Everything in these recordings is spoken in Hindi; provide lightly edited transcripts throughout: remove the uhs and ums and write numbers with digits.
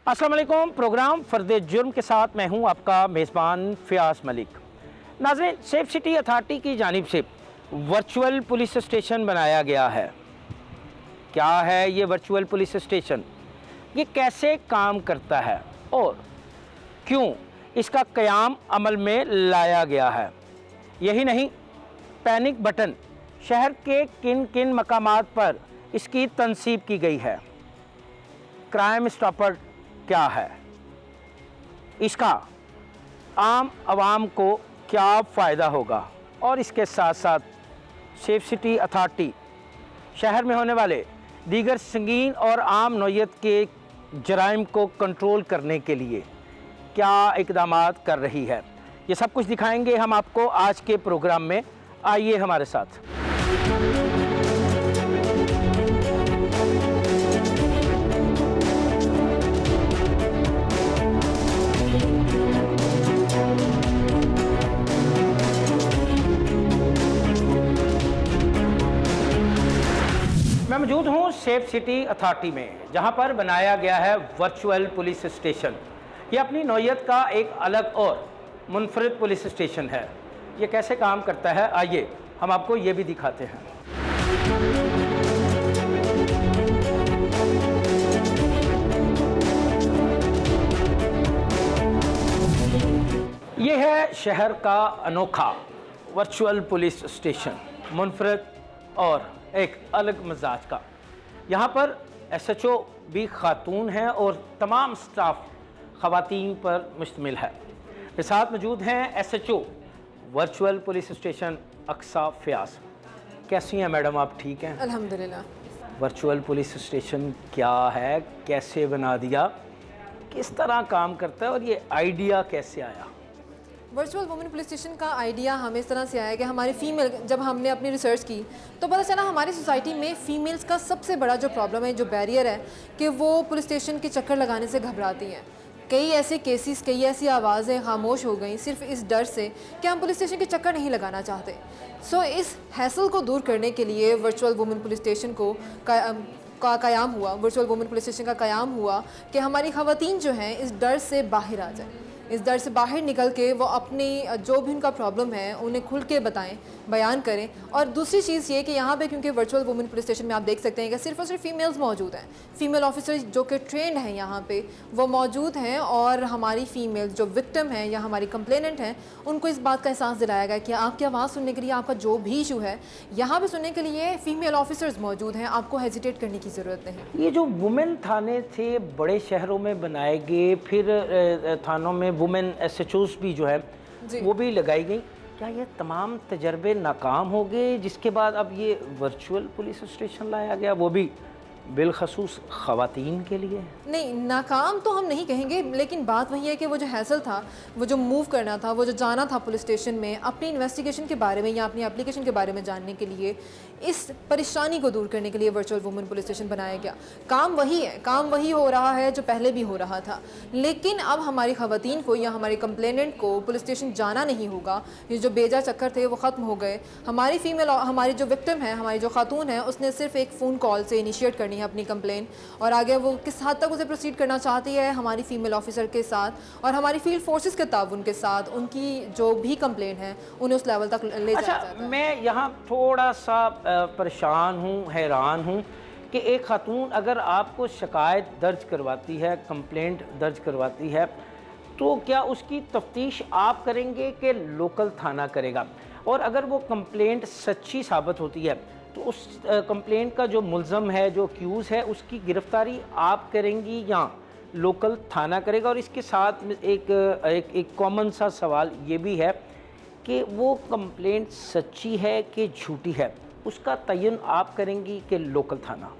अस्सलाम वालेकुम। प्रोग्राम फ़र्द जुर्म के साथ मैं हूं आपका मेज़बान फ़ियाज़ मलिक। नाज़रीन, सेफ सिटी अथॉरिटी की जानिब से वर्चुअल पुलिस स्टेशन बनाया गया है। क्या है ये वर्चुअल पुलिस स्टेशन, ये कैसे काम करता है और क्यों इसका क़याम अमल में लाया गया है? यही नहीं, पैनिक बटन शहर के किन किन मकामात पर इसकी तनसीब की गई है, क्राइम स्टॉपर क्या है, इसका आम आवाम को क्या फ़ायदा होगा और इसके साथ साथ सेफ सिटी अथॉरिटी शहर में होने वाले दीगर संगीन और आम नौयत के जराइम को कंट्रोल करने के लिए क्या इक़दामात कर रही है, ये सब कुछ दिखाएंगे हम आपको आज के प्रोग्राम में। आइए हमारे साथ। मैं मौजूद हूँ सेफ सिटी अथॉरिटी में, जहाँ पर बनाया गया है वर्चुअल पुलिस स्टेशन। ये अपनी नौयत का एक अलग और मुनफरिद पुलिस स्टेशन है। ये कैसे काम करता है, आइए हम आपको ये भी दिखाते हैं। ये है शहर का अनोखा वर्चुअल पुलिस स्टेशन, मुनफरिद और एक अलग मिजाज का। यहाँ पर एसएचओ भी खातून हैं और तमाम स्टाफ ख़वातीन पर मुश्तमिल है। मेरे साथ मौजूद हैं SHO virtual police station Aqsa Fayaz. कैसी हैं मैडम, आप ठीक हैं? अल्हम्दुलिल्लाह। वर्चुअल पुलिस स्टेशन क्या है, कैसे बना दिया, किस तरह काम करता है और ये आइडिया कैसे आया? वर्चुअल वुमेन पुलिस स्टेशन का आइडिया हमें इस तरह से आया कि हमारी फ़ीमेल, जब हमने अपनी रिसर्च की तो पता चला हमारी सोसाइटी में फ़ीमेल्स का सबसे बड़ा जो प्रॉब्लम है, जो बैरियर है, कि वो पुलिस स्टेशन के चक्कर लगाने से घबराती हैं। कई ऐसे केसेस, कई ऐसी आवाज़ें खामोश हो गई सिर्फ इस डर से कि हम पुलिस स्टेशन के चक्कर नहीं लगाना चाहते। सो इस हैसल को दूर करने के लिए वर्चुअल वुमेन पुलिस स्टेशन का क़याम हुआ। वर्चुअल वुमेन पुलिस स्टेशन का क़याम हुआ कि हमारी ख़वातीन जो हैं इस डर से बाहर आ जाएं, इस डर से बाहर निकल के वो अपनी जो भी उनका प्रॉब्लम है उन्हें खुल के बताएं, बयान करें। और दूसरी चीज़ ये कि यहाँ पे क्योंकि वर्चुअल वुमेन पुलिस स्टेशन में आप देख सकते हैं कि सिर्फ और सिर्फ फीमेल्स मौजूद हैं, फीमेल ऑफिसर्स जो कि ट्रेंड हैं यहाँ पे वो मौजूद हैं, और हमारी फ़ीमेल जो विक्टिम हैं या हमारी कंप्लेनेंट हैं उनको इस बात का एहसास दिलाया गया कि आपकी आवाज़ सुनने के लिए, आपका जो भी इशू है यहाँ पर सुनने के लिए फ़ीमेल ऑफिसर्स मौजूद हैं, आपको हेजिटेट करने की ज़रूरत नहीं। ये जो वुमेन थाने थे बड़े शहरों में बनाए गए, फिर थानों में वुमेन एसएचओस भी जो है वो भी लगाई गई, क्या ये तमाम तजर्बे नाकाम हो गए जिसके बाद अब ये वर्चुअल पुलिस स्टेशन लाया गया, वो भी बिलखसूस ख़वातीन के लिए? नहीं, नाकाम तो हम नहीं कहेंगे, लेकिन बात वही है कि वो जो हैसल था, वो जो मूव करना था, वो जो जाना था पुलिस स्टेशन में अपनी इन्वेस्टिगेशन के बारे में या अपनी एप्लीकेशन के बारे में जानने के लिए, इस परेशानी को दूर करने के लिए वर्चुअल वुमेन पुलिस स्टेशन बनाया गया। काम वही है, काम वही हो रहा है जो पहले भी हो रहा था, लेकिन अब हमारी ख़वातीन को या हमारी कंप्लेनेंट को पुलिस स्टेशन जाना नहीं होगा। ये जो बेजा चक्कर थे वो ख़त्म हो गए। हमारी फ़ीमेल, हमारी जो विक्टिम है, हमारी जो खातून है, उसने सिर्फ एक फ़ोन कॉल से इनिशिएट करनी है अपनी कंप्लेन, और आगे वो किस हद तक उसे प्रोसीड करना चाहती है हमारी फ़ीमेल ऑफिसर के साथ और हमारी फील्ड फोर्सेस के ताउन के साथ, उनकी जो भी कंप्लेन है उन्हें उस लेवल तक ले जाया जाता है। मैं यहाँ थोड़ा सा परेशान हूँ, हैरान हूँ कि एक खातून अगर आपको शिकायत दर्ज करवाती है, कंप्लेंट दर्ज करवाती है, तो क्या उसकी तफ्तीश आप करेंगे कि लोकल थाना करेगा? और अगर वो कंप्लेंट सच्ची साबित होती है तो उस कंप्लेंट का जो मुल्ज़म है, जो एक्यूज़ है, उसकी गिरफ़्तारी आप करेंगी या लोकल थाना करेगा? और इसके साथ एक कॉमन सा सवाल ये भी है कि वो कंप्लेंट सच्ची है कि झूठी है, उसका तयन आप करेंगी कि लोकल थाना?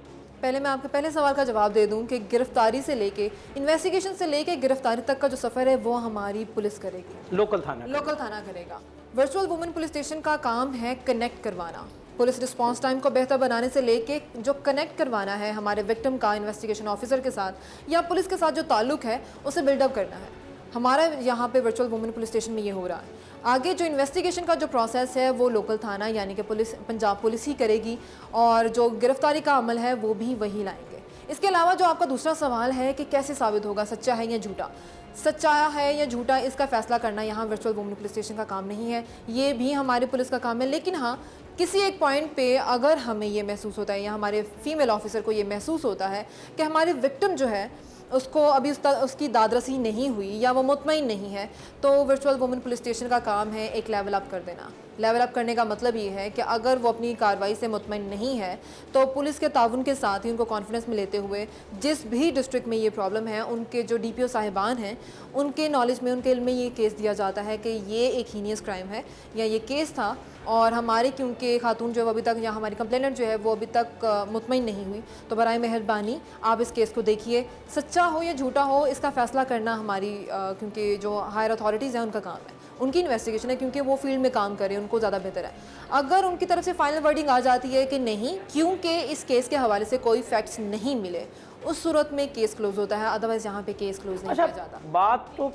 पहले मैं आपके पहले सवाल का जवाब दे दूं कि गिरफ्तारी से लेके, इन्वेस्टिगेशन से लेके गिरफ्तारी तक का जो सफ़र है वो हमारी पुलिस करेगी, लोकल थाना करेगा। वर्चुअल वुमेन पुलिस स्टेशन का काम है कनेक्ट करवाना, पुलिस रिस्पांस टाइम को बेहतर बनाने से लेके जो कनेक्ट करवाना है हमारे विक्टिम का इन्वेस्टिगेशन ऑफिसर के साथ या पुलिस के साथ जो ताल्लुक़ है उसे बिल्डअप करना है। हमारा यहाँ पे वर्चुअल वुमेन पुलिस स्टेशन में ये हो रहा है। आगे जो इन्वेस्टिगेशन का जो प्रोसेस है वो लोकल थाना यानी कि पुलिस, पंजाब पुलिस ही करेगी, और जो गिरफ्तारी का अमल है वो भी वही लाएंगे। इसके अलावा जो आपका दूसरा सवाल है कि कैसे साबित होगा सच्चा है या झूठा, सच्चा है या झूठा इसका फैसला करना यहाँ वर्चुअल वुमेन पुलिस स्टेशन का काम नहीं है, ये भी हमारे पुलिस का काम है। लेकिन हाँ, किसी एक पॉइंट पे अगर हमें ये महसूस होता है या हमारे फीमेल ऑफिसर को ये महसूस होता है कि हमारी विक्टिम जो है उसको अभी उसकी दादरसी नहीं हुई या वो मुतमईन नहीं है, तो वर्चुअल वुमेन पुलिस स्टेशन का काम है एक लेवल अप कर देना। लेवल अप करने का मतलब ये है कि अगर वो अपनी कार्रवाई से मुतमईन नहीं है तो पुलिस के ताउन के साथ ही उनको कॉन्फिडेंस में लेते हुए जिस भी डिस्ट्रिक्ट में ये प्रॉब्लम है उनके जो DPO साहिबान हैं उनके नॉलेज में, उनके इल्म में ये केस दिया जाता है कि ये एक हीनियस क्राइम है या ये केस था और हमारी क्योंकि खातून जो है वो अभी तक या हमारी कंप्लेनेंट जो है वो अभी तक मुतमईन नहीं हुई, तो बराए मेहरबानी आप इस केस को देखिए। सच्चा हो या झूठा हो इसका फ़ैसला करना हमारी क्योंकि जो हायर अथॉरिटीज़ हैं उनका काम है, उनकी इन्वेस्टिगेशन है, क्योंकि वो फील्ड में काम करें उनको ज़्यादा बेहतर है। अगर उनकी तरफ से फाइनल वर्डिंग आ जाती है कि नहीं, क्योंकि इस केस के हवाले से कोई फैक्ट्स नहीं मिले, उस सूरत में केस क्लोज होता है, अदरवाइज यहाँ पे केस क्लोज नहीं किया जाता। बात तो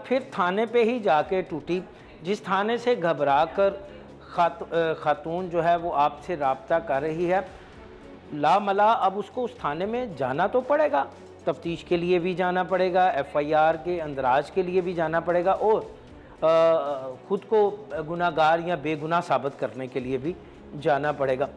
फिर थाने पे ही जाके टूटी, जिस थाने से घबरा कर खातून जो है वो आपसे रब्ता कर रही है, लामला अब उसको उस थाने में जाना तो पड़ेगा, तफ्तीश के लिए भी जाना पड़ेगा, FIR के अंदराज के लिए भी जाना पड़ेगा और ख़ुद को गुनाहगार या बेगुनाह साबित करने के लिए भी जाना पड़ेगा।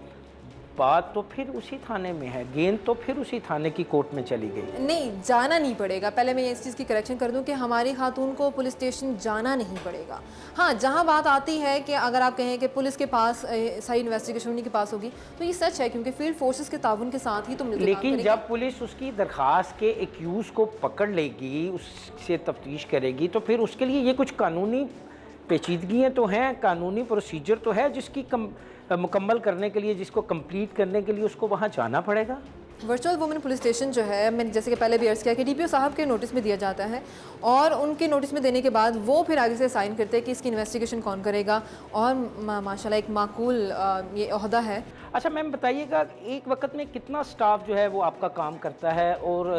बात तो फिर उसी थाने में है, गेंद तो फिर उसी थाने की कोर्ट में चली गई। नहीं, जाना नहीं पड़ेगा। पहले मैं इस चीज़ की करेक्शन कर दूं कि हमारी खातून को पुलिस स्टेशन जाना नहीं पड़ेगा। हाँ, जहां बात आती है कि अगर आप कहें कि पुलिस के पास सारी इन्वेस्टिगेशन उन्हीं के पास होगी, तो ये सच है क्योंकि फील्ड फोर्सेस के ताउन के साथ ही तो मिलकर काम लेकिन करेंगे। जब पुलिस उसकी दरख्वास्त के एक्यूज़ को पकड़ लेगी, उससे तफ्तीश करेगी, तो फिर उसके लिए ये कुछ कानूनी पेचीदगियाँ तो हैं, कानूनी प्रोसीजर तो है जिसकी मुकम्मल करने के लिए, जिसको कंप्लीट करने के लिए उसको वहाँ जाना पड़ेगा। वर्चुअल वुमेन पुलिस स्टेशन जो है, मैंने जैसे कि पहले भी अर्ज़ किया कि DPO साहब के नोटिस में दिया जाता है और उनके नोटिस में देने के बाद वो फिर आगे से साइन करते हैं कि इसकी इन्वेस्टिगेशन कौन करेगा और माशाल्लाह एक माकूल ये ओहदा है। अच्छा मैम बताइएगा, एक वक्त में कितना स्टाफ जो है वो आपका काम करता है और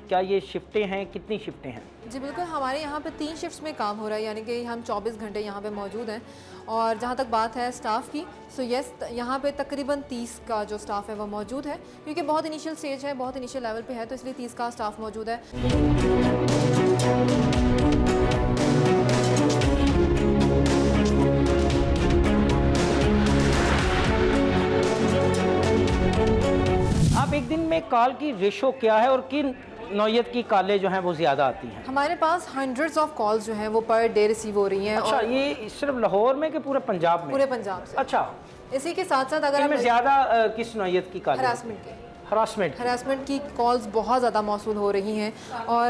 क्या ये शिफ्टें हैं, कितनी शिफ्टें हैं? जी बिल्कुल, हमारे यहाँ पे 3 शिफ्ट्स में काम हो रहा है, यानी कि हम 24 घंटे यहाँ पे मौजूद हैं। और जहाँ तक बात है स्टाफ की, सो यस, यहाँ पे तकरीबन 30 का जो स्टाफ है वो मौजूद है, क्योंकि बहुत इनिशियल स्टेज है, बहुत इनिशियल लेवल पे है, तो इसलिए 30 का स्टाफ मौजूद है। आप एक दिन में कॉल की रेशो क्या है और किन नौयत की कॉलें जो हैं वो ज़्यादा आती हैं? हमारे पास हंड्रेड्स ऑफ कॉल्स जो हैं वो पर डे रिसीव हो रही हैं। अच्छा, ये सिर्फ लाहौर में कि पूरे पंजाब में? पूरे पंजाब से। अच्छा, इसी के साथ साथ अगर इनमें ज़्यादा किस नौयत की कॉल? हरासमेंट की कॉल्स बहुत ज़्यादा मौसूल हो रही हैं और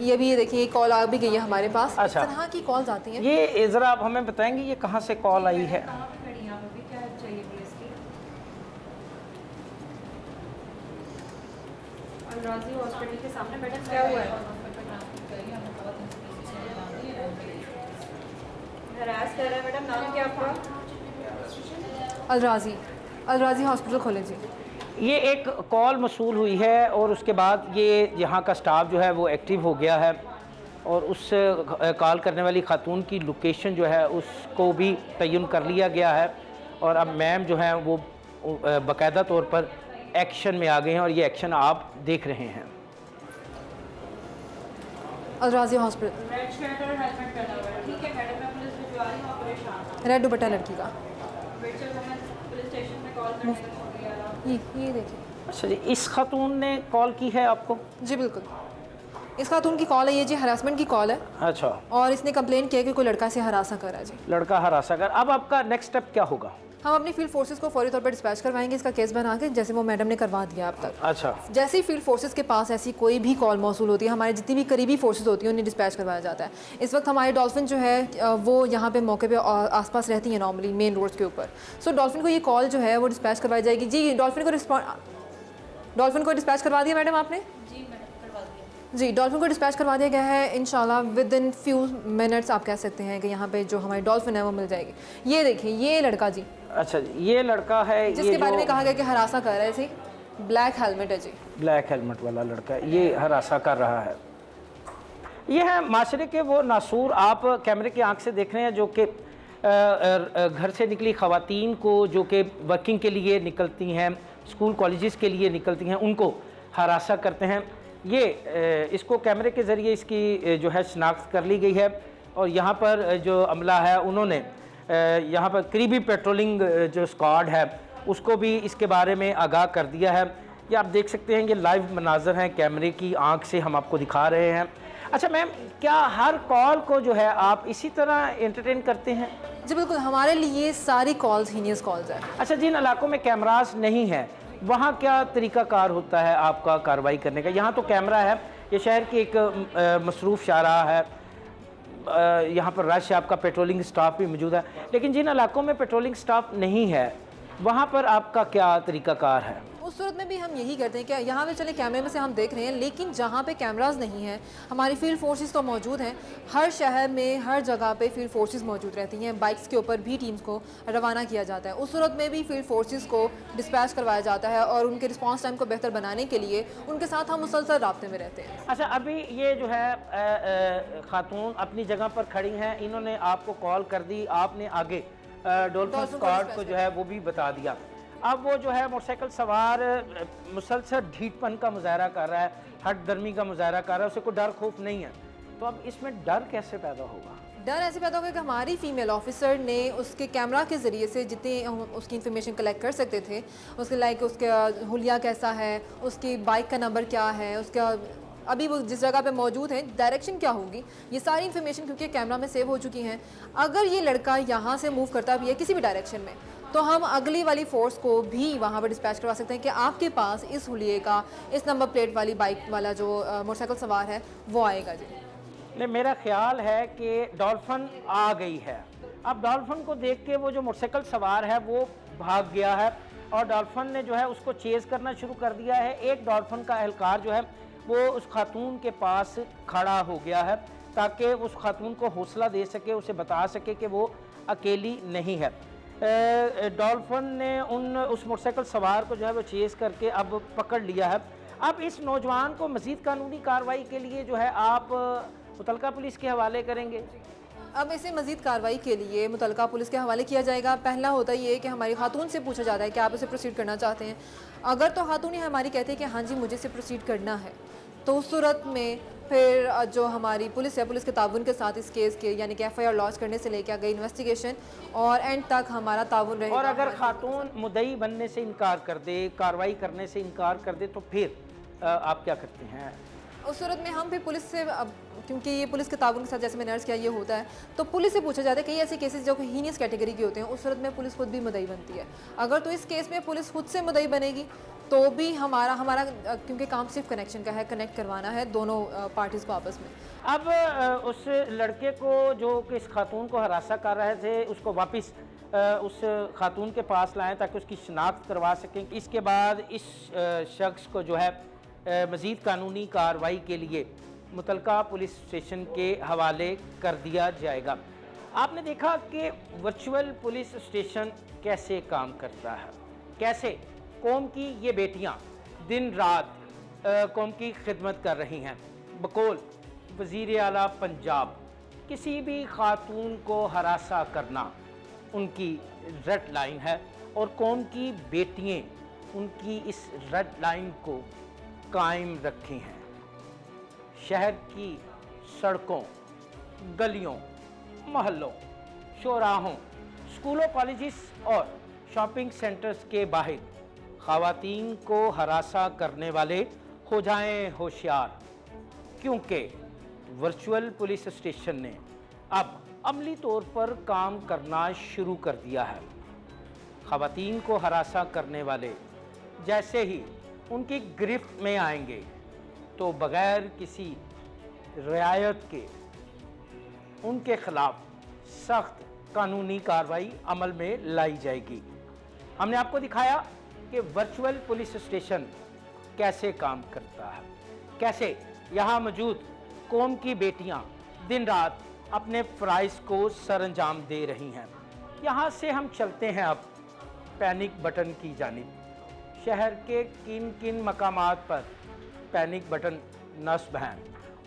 ये भी देखिए कॉल आ भी गई है हमारे पास। अच्छा, इस तरह की कॉल्स आती हैं। ये ज़रा आप हमें बताएंगे ये कहाँ से कॉल आई है? अलराजी हॉस्पिटल के सामने मैडम क्या हुआ है? हरास कर रहा है मैडम, नाम क्या आपका? अलराजी हॉस्पिटल खोले जी। ये एक कॉल मसूल हुई है और उसके बाद ये यहाँ का स्टाफ जो है वो एक्टिव हो गया है और उस कॉल करने वाली खातून की लोकेशन जो है उसको भी तयन कर लिया गया है और अब मैम जो है वो बाकायदा तौर पर एक्शन में आ गए हैं और ये एक्शन आप देख रहे हैं। अलराजी हॉस्पिटल, रेड शर्ट और हेलमेट पहना हुआ है, ठीक है मैडम, मैं पुलिस भिजवा रही हूँ, आप परेशान रेड दुपट्टा लड़की का। वर्चुअल वुमेन पुलिस स्टेशन में कॉल करने का शुक्रिया। ये देखिए। अच्छा जी, इस खातून ने कॉल की है आपको? जी बिल्कुल, इस खातून की कॉल है ये जी, हरासमेंट की कॉल है। अच्छा, और इसने कंप्लेन किया कि कोई लड़का से हरासा कर रहा है जी। लड़का हरासा कर। अब आपका नेक्स्ट स्टेप क्या होगा? हम अपनी फील्ड फोर्सेस को फौरी तौर पर डिस्पैच करवाएंगे इसका केस बना के, जैसे वो मैडम ने करवा दिया अब तक। अच्छा, जैसे ही फील्ड फोर्सेस के पास ऐसी कोई भी कॉल मौसूल होती है, हमारे जितनी भी करीबी फोर्सेस होती हैं उन्हें डिस्पैच करवाया जाता है। इस वक्त हमारे डॉल्फिन जो है वो यहाँ पे मौके पे आसपास रहती हैं नॉर्मली मेन रोड्स के ऊपर। सो डॉल्फिन को ये कॉल जो है वो डिस्पैच करवाई जाएगी। जी, डॉल्फिन को डिस्पैच करवा दिया मैडम आपने? जी, डॉल्फिन को डिस्पैच करवा दिया गया है। इंशाल्लाह विद इन फ्यू मिनट्स आप कह सकते हैं कि यहाँ पे जो हमारी डॉल्फिन है वो मिल जाएगी। ये देखिए, ये लड़का जी। अच्छा जी, ये लड़का है जिसके बारे में कहा गया कि हरासा कर रहा है जी। ब्लैक हेलमेट है जी, ब्लैक हेलमेट वाला लड़का, ये हरासा कर रहा है। ये है माशरे के वो नासूर आप कैमरे की आंख से देख रहे हैं जो कि घर से निकली ख़वातीन को जो कि वर्किंग के लिए निकलती हैं, स्कूल कॉलेजेस के लिए निकलती हैं, उनको हरासा करते हैं। ये इसको कैमरे के ज़रिए इसकी जो है शनाख्त कर ली गई है और यहाँ पर जो अमला है उन्होंने यहाँ पर करीबी पेट्रोलिंग जो स्क्वाड है उसको भी इसके बारे में आगाह कर दिया है। ये आप देख सकते हैं, ये लाइव मनाजर हैं, कैमरे की आंख से हम आपको दिखा रहे हैं। अच्छा मैम, क्या हर कॉल को जो है आप इसी तरह एंटरटेन करते हैं? जी बिल्कुल, हमारे लिए सारी कॉल्स हीनियस कॉल्स हैं। अच्छा, जिन इलाकों में कैमरास नहीं है वहाँ क्या तरीक़ाकार होता है आपका कार्रवाई करने का? यहाँ तो कैमरा है, ये शहर की एक मसरूफ़ शाहराह है, यहाँ पर रश है, आपका पेट्रोलिंग स्टाफ भी मौजूद है, लेकिन जिन इलाकों में पेट्रोलिंग स्टाफ नहीं है वहाँ पर आपका क्या तरीक़ाकार है? उस सूरत में भी हम यही करते हैं कि यहाँ पे चले कैमरे में से हम देख रहे हैं, लेकिन जहाँ पे कैमरास नहीं हैं हमारी फील्ड फोर्सेस तो मौजूद हैं। हर शहर में हर जगह पे फील्ड फोर्सेस मौजूद रहती हैं। बाइक्स के ऊपर भी टीम्स को रवाना किया जाता है। उस सूरत में भी फील्ड फोर्सेस को डिस्पैच करवाया जाता है और उनके रिस्पॉन्स टाइम को बेहतर बनाने के लिए उनके साथ हम मुसलसल राब्ते में रहते हैं। अच्छा, अभी ये जो है खातून अपनी जगह पर खड़ी हैं, इन्होंने आपको कॉल कर दी, आपने आगे डॉल्फिन स्क्वाड को जो है वो भी बता दिया। अब वो जो है मोटरसाइकिल सवार मुसलसल ढीठपन का मुजाहरा कर रहा है, हट दर्मी का मुजाहरा कर रहा है, उसे कोई डर खौफ नहीं है, तो अब इसमें डर कैसे पैदा होगा? डर ऐसे पैदा होगा कि हमारी फ़ीमेल ऑफिसर ने उसके कैमरा के ज़रिए से जितनी उसकी इन्फॉर्मेशन कलेक्ट कर सकते थे, उसके लाइक उसका हुलिया कैसा है, उसकी बाइक का नंबर क्या है, उसका अभी वो जिस जगह पे मौजूद है डायरेक्शन क्या होगी, ये सारी इन्फॉर्मेशन क्योंकि कैमरा में सेव हो चुकी हैं। अगर ये लड़का यहाँ से मूव करता भी है किसी भी डायरेक्शन में, तो हम अगली वाली फोर्स को भी वहाँ पर डिस्पैच करवा सकते हैं कि आपके पास इस हुलिये का, इस नंबर प्लेट वाली बाइक वाला जो मोटरसाइकिल सवार है वो आएगा। जी नहीं, मेरा ख्याल है कि डॉल्फिन आ गई है। अब डॉल्फिन को देख के वो जो मोटरसाइकिल सवार है वो भाग गया है और डॉल्फिन ने जो है उसको चेज़ करना शुरू कर दिया है। एक डॉल्फिन का एहलकार जो है वो उस खातून के पास खड़ा हो गया है ताकि उस खातून को हौसला दे सके, उसे बता सके कि वो अकेली नहीं है। डॉल्फिन ने उस मोटरसाइकिल सवार को जो है वो चेज़ करके अब पकड़ लिया है। अब इस नौजवान को मज़ीद कानूनी कार्रवाई के लिए जो है आप मुतलका पुलिस के हवाले करेंगे? अब इसे मज़ीद कार्रवाई के लिए मुतलका पुलिस के हवाले किया जाएगा। पहला होता ये है कि हमारी खातून से पूछा जाता है कि आप इसे प्रोसीड करना चाहते हैं। अगर तो खातून ही हमारी कहते हैं कि हाँ जी मुझे इसे प्रोसीड करना है, तो उस सूरत में फिर जो हमारी पुलिस है, पुलिस के ताउन के साथ इस केस के यानी कि FIR लॉन्च करने से लेकर गई इन्वेस्टिगेशन और एंड तक हमारा ताउन रहेगा। और अगर खातून मुद्दई बनने से इनकार कर दे, कार्रवाई करने से इनकार कर दे, तो फिर आप क्या करते हैं? उस सूरत में हम फिर पुलिस से, अब क्योंकि ये पुलिस के ताउन के साथ जैसे मैंने अर्ज़ किया ये होता है, तो पुलिस से पूछा जाता है कई ऐसे केसेस जो हीनियस कैटेगरी के होते हैं, उस सूरत में पुलिस खुद भी मुद्दई बनती है। अगर तो इस केस में पुलिस खुद से मुद्दई बनेगी तो भी हमारा क्योंकि काम सिर्फ कनेक्शन का है, कनेक्ट करवाना है दोनों पार्टीज़ को आपस में। अब उस लड़के को जो कि इस खातून को हरासा कर रहे थे उसको वापस उस खातून के पास लाएं ताकि उसकी शनाख्त करवा सकें। इसके बाद इस शख्स को जो है मज़ीद कानूनी कार्रवाई के लिए मुतलका पुलिस स्टेशन के हवाले कर दिया जाएगा। आपने देखा कि वर्चुअल पुलिस स्टेशन कैसे काम करता है, कैसे कौम की ये बेटियां दिन रात कौम की खिदमत कर रही हैं। बकौल वज़ीर आला पंजाब, किसी भी खातून को हरासा करना उनकी रेड लाइन है और कौम की बेटियां उनकी इस रेड लाइन को कायम रखी हैं। शहर की सड़कों, गलियों, मोहल्लों, चौराहों, स्कूलों, कॉलेजेस और शॉपिंग सेंटर्स के बाहर ख़वातीन को हरासा करने वाले हो जाएं होशियार, क्योंकि वर्चुअल पुलिस स्टेशन ने अब अमली तौर पर काम करना शुरू कर दिया है। ख़वातीन को हरासा करने वाले जैसे ही उनकी गिरफ्त में आएंगे तो बग़ैर किसी रियायत के उनके ख़िलाफ़ सख्त कानूनी कार्रवाई अमल में लाई जाएगी। हमने आपको दिखाया कि वर्चुअल पुलिस स्टेशन कैसे काम करता है, कैसे यहाँ मौजूद कौम की बेटियाँ दिन रात अपने फ़राइज़ को सरअंजाम दे रही हैं। यहाँ से हम चलते हैं अब पैनिक बटन की जानिब। शहर के किन किन मकामात पर पैनिक बटन नस्ब हैं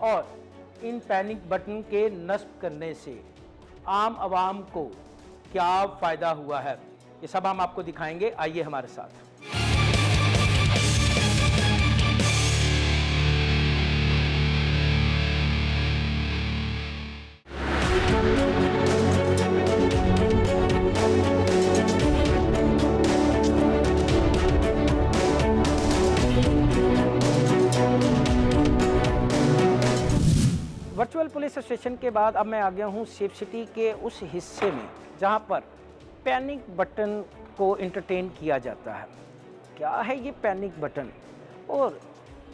और इन पैनिक बटन के नस्ब करने से आम आवाम को क्या फ़ायदा हुआ है, ये सब हम आपको दिखाएंगे। आइए हमारे साथ। वर्चुअल पुलिस स्टेशन के बाद अब मैं आ गया हूँ सेफ सिटी के उस हिस्से में जहाँ पर पैनिक बटन को एंटरटेन किया जाता है। क्या है ये पैनिक बटन और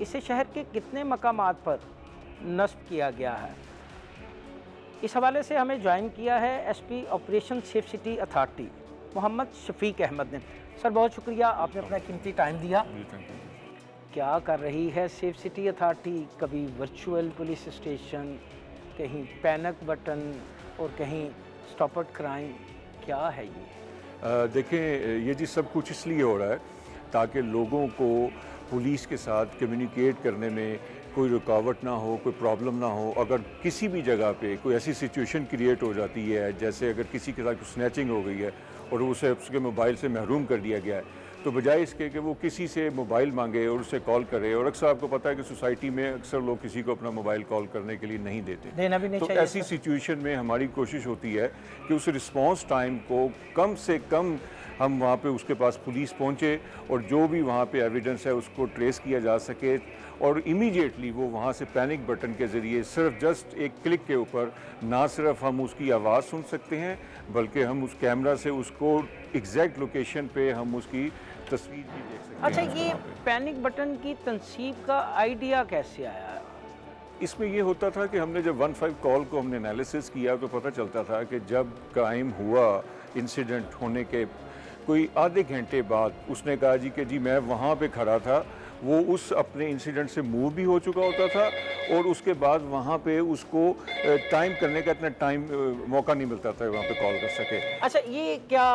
इसे शहर के कितने मकामात पर नस्ब किया गया है, इस हवाले से हमें ज्वाइन किया है SP operation safe city authority Mohammad Shafiq Ahmad ने। सर बहुत शुक्रिया, आपने अपना कीमती टाइम दिया। क्या कर रही है सेफ सिटी अथॉरिटी? कभी वर्चुअल पुलिस स्टेशन, कहीं पैनिक बटन और कहीं स्टॉप एट क्राइम, क्या है ये? देखें, ये जी सब कुछ इसलिए हो रहा है ताकि लोगों को पुलिस के साथ कम्युनिकेट करने में कोई रुकावट ना हो, कोई प्रॉब्लम ना हो। अगर किसी भी जगह पे कोई ऐसी सिचुएशन क्रिएट हो जाती है, जैसे अगर किसी के साथ कुछ स्नैचिंग हो गई है और उसे उसके मोबाइल से महरूम कर दिया गया है, तो बजाय इसके कि वो किसी से मोबाइल मांगे और उसे कॉल करे, और अक्सर आपको पता है कि सोसाइटी में अक्सर लोग किसी को अपना मोबाइल कॉल करने के लिए नहीं देते, देना भी नहीं तो चाहिए। ऐसी सिचुएशन में हमारी कोशिश होती है कि उस रिस्पांस टाइम को कम से कम हम वहाँ पे उसके पास पुलिस पहुँचे और जो भी वहाँ पे एविडेंस है उसको ट्रेस किया जा सके, और इमीडिएटली वो वहाँ से पैनिक बटन के ज़रिए सिर्फ जस्ट एक क्लिक के ऊपर ना सिर्फ हम उसकी आवाज़ सुन सकते हैं, बल्कि हम उस कैमरा से उसको एग्जैक्ट लोकेशन पे हम उसकी तस्वीर भी देख सकते हैं। अच्छा, ये पैनिक बटन की तंसीब का आइडिया कैसे आया? इसमें ये होता था कि हमने जब 15 कॉल को हमने एनालिसिस किया तो पता चलता था कि जब क्राइम हुआ, इंसिडेंट होने के कोई आधे घंटे बाद उसने कहा जी कि जी मैं वहाँ पे खड़ा था, वो उस अपने इंसिडेंट से मूव भी हो चुका होता था और उसके बाद वहाँ पे उसको टाइम करने का इतना टाइम मौका नहीं मिलता था वहाँ पे कॉल कर सके। अच्छा, ये क्या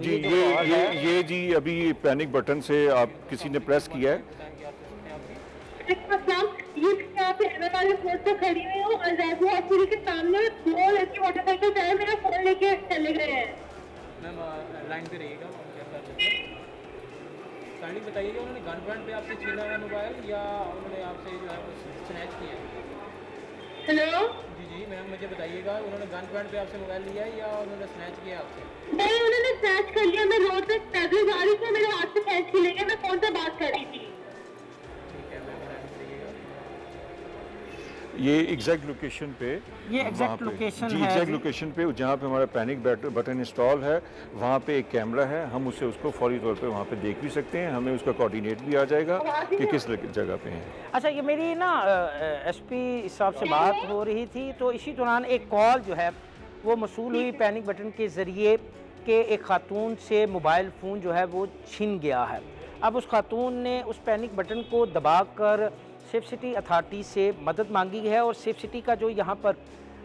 जी जो कॉल है? ये जी अभी पैनिक बटन से आप किसी ने प्रेस किया है। ये यहाँ पे वाले फोन पे खड़ी हुई हूँ और जैसे हॉस्पिटल के सामने दो लड़की मोटरसाइकिल से मेरा फोन लेके चले गए हैं। मैम लाइन पे रहिएगा, काइंडली बताइएगा उन्होंने गन पॉइंट पे आपसे छीना है मोबाइल या उन्होंने आपसे जो है स्नैच किया है? हेलो जी जी मैम, मुझे बताइएगा उन्होंने गन पॉइंट पे आपसे मोबाइल लिया है या उन्होंने स्नैच किया आपसे? नहीं, उन्होंने स्नैच कर लिया। मैं रोड पे पैदल जा रही थी, मेरे हाथ से स्नैच के लेके मैं फोन पे बात कर रही थी। ठीक है मैम, लाइन पे रहिएगा। ये एग्जैक्ट लोकेशन पे, ये एग्जैक्ट लोकेशन है एग्जैक्ट जी। लोकेशन पे जहाँ पे हमारा पैनिक बटन इंस्टॉल है, वहाँ पे एक कैमरा है, हम उसको फौरी तौर पे वहाँ पे देख भी सकते हैं, हमें उसका कोऑर्डिनेट भी आ जाएगा कि किस जगह पे हैं। अच्छा, ये मेरी ना एसपी साहब से बात हो रही थी तो इसी दौरान एक कॉल जो है वो मसूल हुई पैनिक बटन के ज़रिए कि एक खातून से मोबाइल फ़ोन जो है वो छीन गया है। अब उस खातून ने उस पैनिक बटन को दबाकर सेफ सिटी अथॉरिटी से मदद मांगी है और सेफ सिटी का जो यहाँ पर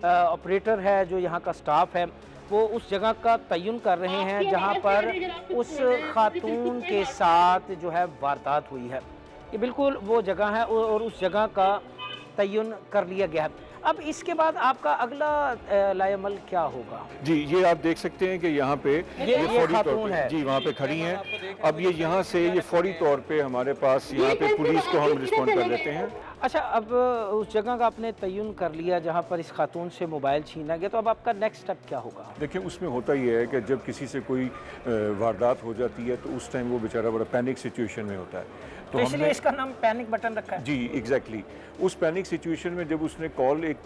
ऑपरेटर है, जो यहाँ का स्टाफ है, वो उस जगह का तयन कर रहे हैं जहाँ पर उस खातून के साथ जो है वारदात हुई है। ये बिल्कुल वो जगह है और उस जगह का तयन कर लिया गया है। अब इसके बाद आपका अगला लाएमल क्या होगा? जी, ये आप देख सकते हैं कि यहाँ पे ये फौरी तौर खातून पे है। जी वहाँ पे खड़ी हैं। अब ये यहाँ से ये फौरी तौर पे हमारे पास यहाँ पे पुलिस को हम रिस्पॉन्ड कर देते हैं। अच्छा, अब उस जगह का आपने तयन कर लिया जहाँ पर इस खातून से मोबाइल छीना गया, तो अब आपका नेक्स्ट स्टेप क्या होगा? देखिए, उसमें होता ये है कि जब किसी से कोई वारदात हो जाती है तो उस टाइम वो बेचारा बड़ा पैनिक सिचुएशन में होता है, तो इसलिए इसका नाम पैनिक बटन रखा है। जी एग्जैक्टली उस पैनिक सिचुएशन में जब उसने कॉल एक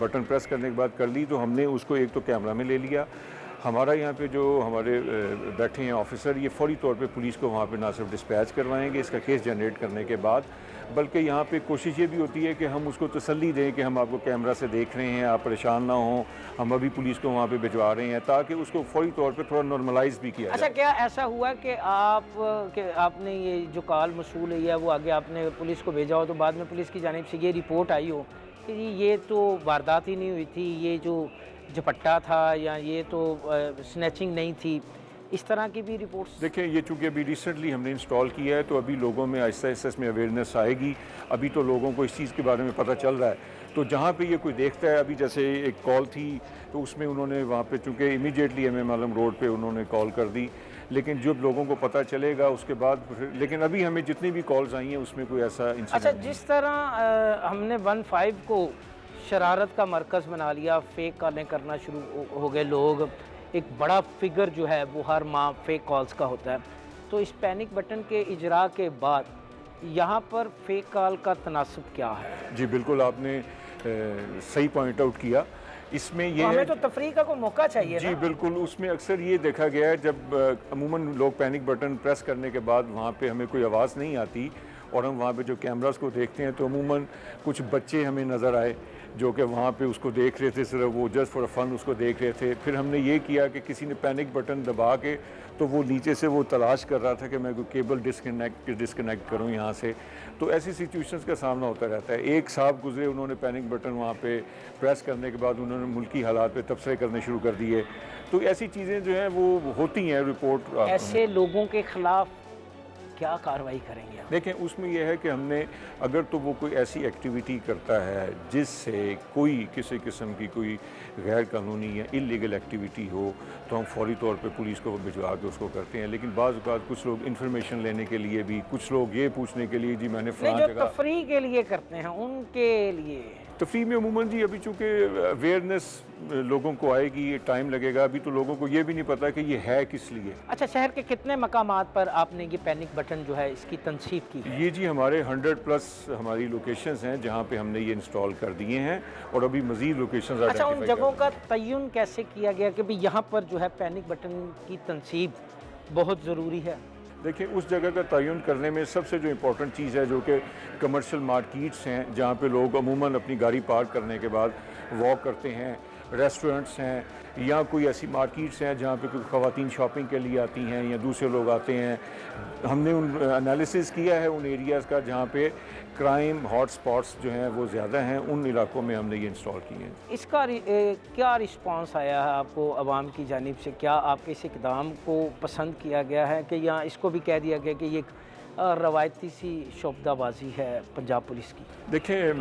बटन प्रेस करने के बाद कर ली तो हमने उसको एक तो कैमरा में ले लिया। हमारा यहाँ पे जो हमारे बैठे हैं ऑफिसर, ये फौरी तौर पे पुलिस को वहाँ पे ना सिर्फ डिस्पैच करवाएंगे इसका केस जनरेट करने के बाद, बल्कि यहाँ पे कोशिश ये भी होती है कि हम उसको तसल्ली दें कि हम आपको कैमरा से देख रहे हैं, आप परेशान ना हों, हम अभी पुलिस को वहाँ पे भिजवा रहे हैं, ताकि उसको फौरी तौर पे थोड़ा नॉर्मलाइज भी किया अच्छा, जाए। क्या ऐसा हुआ कि आपने ये जो कॉल मसूल है या वो आगे आपने पुलिस को भेजा हो तो बाद में पुलिस की जानिब से ये रिपोर्ट आई हो कि जी ये तो वारदात ही नहीं हुई थी, ये जो झपट्टा था या ये तो स्नैचिंग नहीं थी, इस तरह की भी रिपोर्ट्स? देखिए, ये चूँकि अभी रिसेंटली हमने इंस्टॉल किया है तो अभी लोगों में आहिस्ता आहिस्ता इसमें अवेयरनेस आएगी। अभी तो लोगों को इस चीज़ के बारे में पता चल रहा है। तो जहाँ पे ये कोई देखता है, अभी जैसे एक कॉल थी तो उसमें उन्होंने वहाँ पे चूँकि इमीडिएटली MM आलम रोड पे उन्होंने कॉल कर दी, लेकिन जब लोगों को पता चलेगा उसके बाद लेकिन अभी हमें जितनी भी कॉल्स आई हैं उसमें कोई ऐसा अच्छा, इंसिडेंट नहीं। जिस तरह हमने 15 को शरारत का मरकज़ बना लिया, फेक कॉलें करना शुरू हो गए लोग, एक बड़ा फिगर जो है वो हर माह फेक कॉल्स का होता है, तो इस पैनिक बटन के इजरा के बाद यहाँ पर फेक कॉल का तनासब क्या है? जी बिल्कुल, आपने सही पॉइंट आउट किया। इसमें ये तो हमें तो तफरीह का कोई मौका चाहिए जी ना? बिल्कुल, उसमें अक्सर ये देखा गया है जब अमूमन लोग पैनिक बटन प्रेस करने के बाद वहाँ पे हमें कोई आवाज़ नहीं आती और हम वहाँ पे जो कैमरास को देखते हैं तो अमूमन कुछ बच्चे हमें नज़र आए जो कि वहाँ पे उसको देख रहे थे, सिर्फ वो जस्ट फॉर फन उसको देख रहे थे। फिर हमने ये किया कि किसी ने पैनिक बटन दबा के तो वो नीचे से वो तलाश कर रहा था कि मैं कोई केबल डिस्कनेक्ट करूँ यहाँ से। तो ऐसी सिचुएशंस का सामना होता रहता है। एक साहब गुजरे, उन्होंने पैनिक बटन वहाँ पे प्रेस करने के बाद उन्होंने मुल्की हालात पे तबसरे करने शुरू कर दिए। तो ऐसी चीज़ें जो हैं वो होती हैं। रिपोर्ट ऐसे लोगों के खिलाफ क्या कार्रवाई करेंगे आप? देखें, उसमें यह है कि हमने अगर तो वो कोई ऐसी एक्टिविटी करता है जिससे कोई किसी किस्म की कोई गैर कानूनी या इलीगल एक्टिविटी हो तो हम फौरी तौर पे पुलिस को भिजवा के उसको करते हैं। लेकिन बाज़ औक़ात कुछ लोग इन्फॉर्मेशन लेने के लिए भी, कुछ लोग ये पूछने के लिए जी मैंने नहीं, फ़लाँ जो जगह तफरीह के लिए करते हैं उनके लिए तफरीह में अमूमन जी अभी चूँकि अवेयरनेस लोगों को आएगी, टाइम लगेगा। अभी तो लोगों को ये भी नहीं पता कि ये है किस लिए। अच्छा, शहर के कितने मकामात पर आपने ये पैनिक बटन जो है इसकी तनसीब की है? ये जी हमारे 100+ हमारी लोकेशंस हैं जहाँ पे हमने ये इंस्टॉल कर दिए हैं और अभी मज़ीद लोकेशंस अच्छा, उन आइडेंटिफाई जगहों का तयन कैसे किया गया कि भाई यहाँ पर जो है पैनिक बटन की तनसीब बहुत ज़रूरी है? देखिए, उस जगह का तयन करने में सबसे जो इम्पोर्टेंट चीज़ है जो कि कमर्शियल मार्केट्स हैं जहाँ पे लोग अमूमन अपनी गाड़ी पार्क करने के बाद वॉक करते हैं, रेस्टोरेंट्स हैं या कोई ऐसी मार्केट्स हैं जहाँ पे कोई ख़वातीन शॉपिंग के लिए आती हैं या दूसरे लोग आते हैं। हमने उन एनालिसिस किया है उन एरियाज़ का जहाँ पे क्राइम हॉट स्पॉट्स जो हैं वो ज़्यादा हैं, उन इलाकों में हमने ये इंस्टॉल किए हैं। इसका क्या रिस्पांस आया है आपको आवाम की जानिब से? क्या आपके इस इकदाम को पसंद किया गया है कि या इसको भी कह दिया गया कि ये एक रवायती सी शोबदाबाजी है पंजाब पुलिस की? देखें,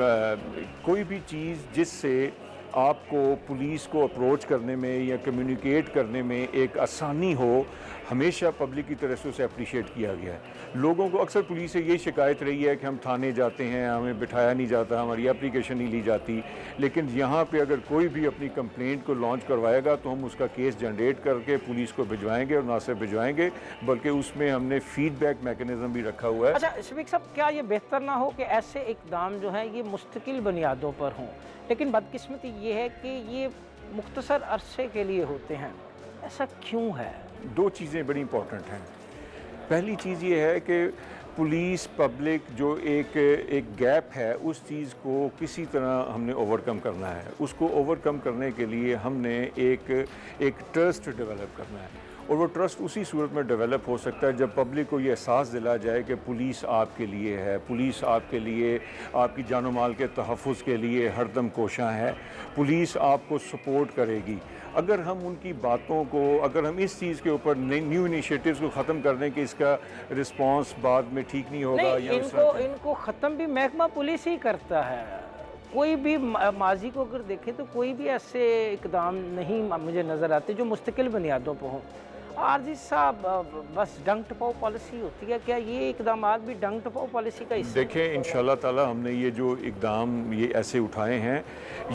कोई भी चीज़ जिससे आपको पुलिस को अप्रोच करने में या कम्युनिकेट करने में एक आसानी हो, हमेशा पब्लिक की तरफ से उसे अप्रिशिएट किया गया है। लोगों को अक्सर पुलिस से ये शिकायत रही है कि हम थाने जाते हैं, हमें बिठाया नहीं जाता, हमारी एप्लीकेशन नहीं ली जाती। लेकिन यहाँ पे अगर कोई भी अपनी कंप्लेंट को लॉन्च करवाएगा तो हम उसका केस जनरेट करके पुलिस को भिजवाएंगे और ना सिर्फ भिजवाएंगे बल्कि उसमें हमने फीडबैक मैकेनिज्म भी रखा हुआ है। अच्छा शफीक साहब, क्या ये बेहतर ना हो कि ऐसे इकदाम जो हैं ये मुस्तकिल बुनियादों पर हों? लेकिन बदकिस्मती ये है कि ये मुख्तसर अरसे के लिए होते हैं, ऐसा क्यों है? दो चीज़ें बड़ी इंपॉर्टेंट हैं। पहली चीज़ ये है कि पुलिस पब्लिक जो एक गैप है उस चीज़ को किसी तरह हमने ओवरकम करना है। उसको ओवरकम करने के लिए हमने एक ट्रस्ट डेवलप करना है और वो ट्रस्ट उसी सूरत में डेवलप हो सकता है जब पब्लिक को ये एहसास दिला जाए कि पुलिस आपके लिए है, पुलिस आपके लिए, आपकी जानो माल के तहफ़्फ़ुज़ के लिए हरदम कोशां है, पुलिस आपको सपोर्ट करेगी। अगर हम उनकी बातों को, अगर हम इस चीज़ के ऊपर न्यू इनिशिएटिव्स को ख़त्म कर दें कि इसका रिस्पांस बाद में ठीक नहीं होगा नहीं, या इनको ख़त्म भी महकमा पुलिस ही करता है। कोई भी माजी को अगर देखें तो कोई भी ऐसे इकदाम नहीं मुझे नज़र आते जो मुस्तकिल बुनियादों पर हों। आरजी साहब, बस डंक टपाओ पॉलिसी होती है, क्या ये इकदाम भी डंक टपाओ पॉलिसी का हिस्सा? देखें, इंशाल्लाह ताला हमने ये जो इकदाम ये ऐसे उठाए हैं,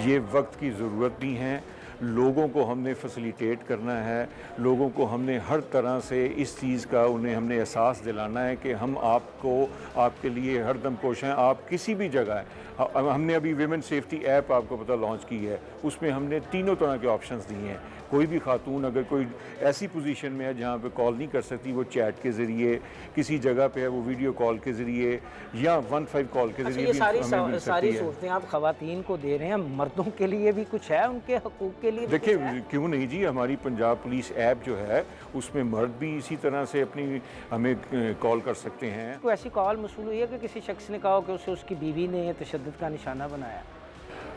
ये वक्त की ज़रूरत भी हैं। लोगों को हमने फैसिलिटेट करना है, लोगों को हमने हर तरह से इस चीज़ का उन्हें हमने एहसास दिलाना है कि हम आपको, आपके लिए हर दम कोश हैं। आप किसी भी जगह हमने अभी विमेन सेफ्टी ऐप आपको पता लॉन्च की है, उसमें हमने तीनों तरह के ऑप्शंस दिए हैं। कोई भी खातून अगर कोई ऐसी पोजीशन में है जहाँ पे कॉल नहीं कर सकती, वो चैट के ज़रिए, किसी जगह पे है वो वीडियो कॉल के ज़रिए या 15 कॉल के ज़रिए ये भी सारी हमें मिल सकती है। सूरतें आप ख़वातीन को दे रहे हैं, मर्दों के लिए भी कुछ है, उनके हकूक़ के लिए भी देखिए, कुछ है? क्यों नहीं जी, हमारी पंजाब पुलिस ऐप जो है उसमें मर्द भी इसी तरह से अपनी हमें कॉल कर सकते हैं। कोई ऐसी कॉल मसूल हुई है कि किसी शख्स ने कहा कि उसे उसकी बीवी ने तशद्दुद का निशाना बनाया?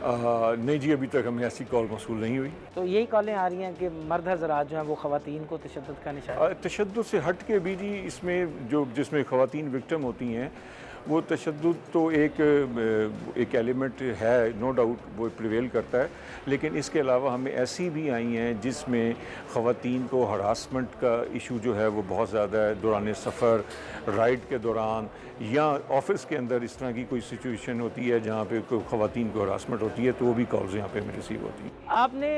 नहीं जी, अभी तक हमें ऐसी कॉल मौसूल नहीं हुई। तो यही कॉलें आ रही हैं कि मर्द हजरात जो हैं वो ख़वातीन को तशद्दुद का निशाना। तशद्दुद से हट के भी जी इसमें जो जिसमें ख़वातीन विक्टिम होती हैं वो तशद्दुद तो एक एलिमेंट है, नो डाउट वो प्रिवेल करता है, लेकिन इसके अलावा हमें ऐसी भी आई हैं जिसमें ख़वातीन को हरासमेंट का इशू जो है वो बहुत ज़्यादा है, दौरान सफ़र, राइड के दौरान या ऑफिस के अंदर इस तरह की कोई सिचुएशन होती है जहाँ पे कोई ख़वातीन को हरासमेंट होती है, तो वो भी कॉल्स यहाँ पे हमें रिसीव होती हैं। आपने